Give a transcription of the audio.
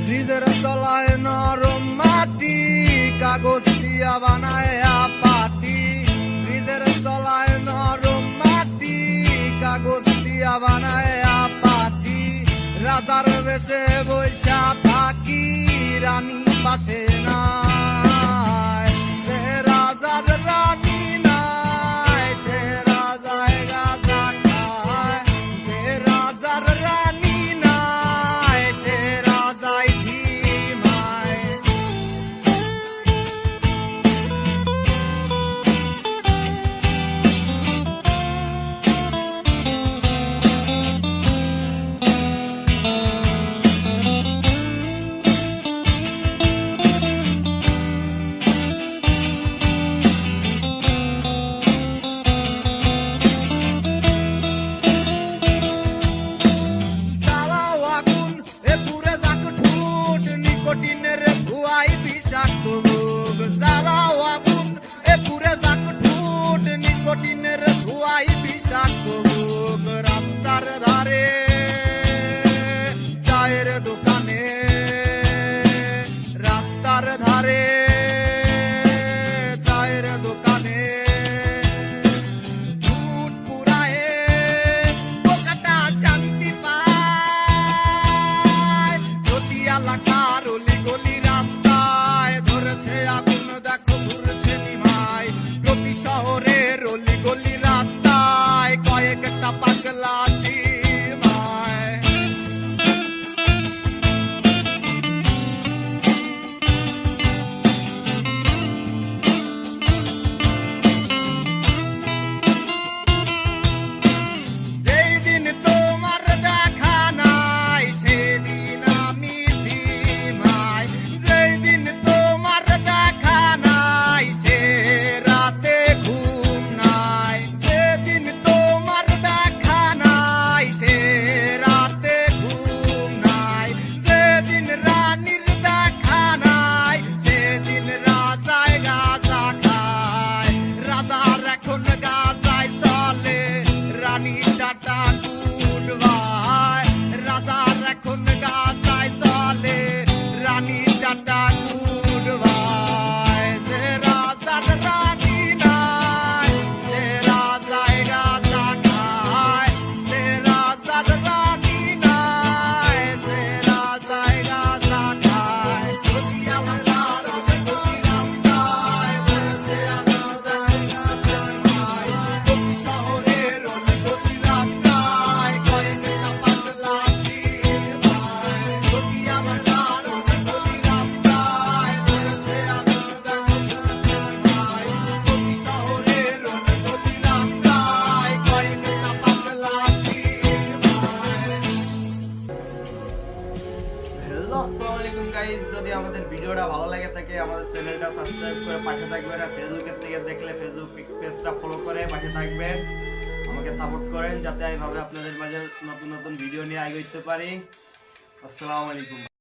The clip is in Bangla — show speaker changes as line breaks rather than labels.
ব্রিজের তলায় নরম মাটি, কাগজ দিয়া বানায় পাটি। ব্রিজের তলায় নরম মাটি, কাগজ দিয়া বানায় পাটি। রাজার বেশে বৈশা থাকি, রানী পাশে নাই। সে রাজার রানী নাই, সে রাজায় গাঁজা খায়। সে রাজার রানী নাই, সে রাজায় ঘিমায়। নিকোটিনের ধোঁয়ায় বিষাক্ত রোগ জ্বালাও আগুন, এ পুরে যাক ঠোঁট। নিকোটিনের ধোঁয়ায় বিষাক্ত রোগ। রাস্তার ধারে চায়ের দোকানে, রাস্তার ধারে চায়ের দোকানে দুধ পুরায়ে পোকাটা শান্তি পায়। প্রতি এলাকার অলি গলি রাস্তায় ধরেছে আগুন, দেখো ঘুরছে নিভাই। প্রতি শহরের অলি গলি রাস্তায় কয়েকটা পাগলা চিমায়। যেই দিন তোমার দেখা নাই, সেদিন আমি ধিমাই। যেই দিন তোমার দেখা নাই, সে রাতে ঘুম নাই। যেদিন তোমার দেখা নাই, সে রাতে ঘুম নাই। যেদিন রানীর দেখা নাই, সেদিন রাজায় গাঁজা খায়। রাজার এখন গাঁজায় চলে, রানী টাটা গুড বাই। রাজার এখন গাঁজায় চলে, রানী টাটা গুড বাই। যে রাজার রানী নাই, সে রাজায় গাঁজা খায়। সে রাজার রানী নাই, সে রাজায় গাঁজা খায়। প্রতি এলাকার প্রতি রাস্তায় ধরেছে আগুন, দেখো ঘুরছে নিভাই। প্রতি শহরের প্রতি রাস্তায় কয়েকটা পাগলা চিমায়। প্রতি এলাকার প্রতি রাস্তায় ধরেছে আগুন, দেখো ঘুরছে নিভাই। প্রতি শহরের প্রতি রাস্তায় কয়েকটা পাগলা চিমায়।
হ্যালো, আসসালামু আলাইকুম গাইস। যদি আমাদের ভিডিওটা ভালো লাগে থাকে আমাদের চ্যানেলটা সাবস্ক্রাইব করে পাশে থাকবেন। আর ফেসবুকের থেকে দেখলে ফেসবুক পেজটা ফলো করে পাশে থাকবেন। আমাকে সাপোর্ট করেন যাতে এইভাবে আপনাদের মাঝে নতুন নতুন ভিডিও নিয়ে এগোতে পারি। আসসালামু আলাইকুম।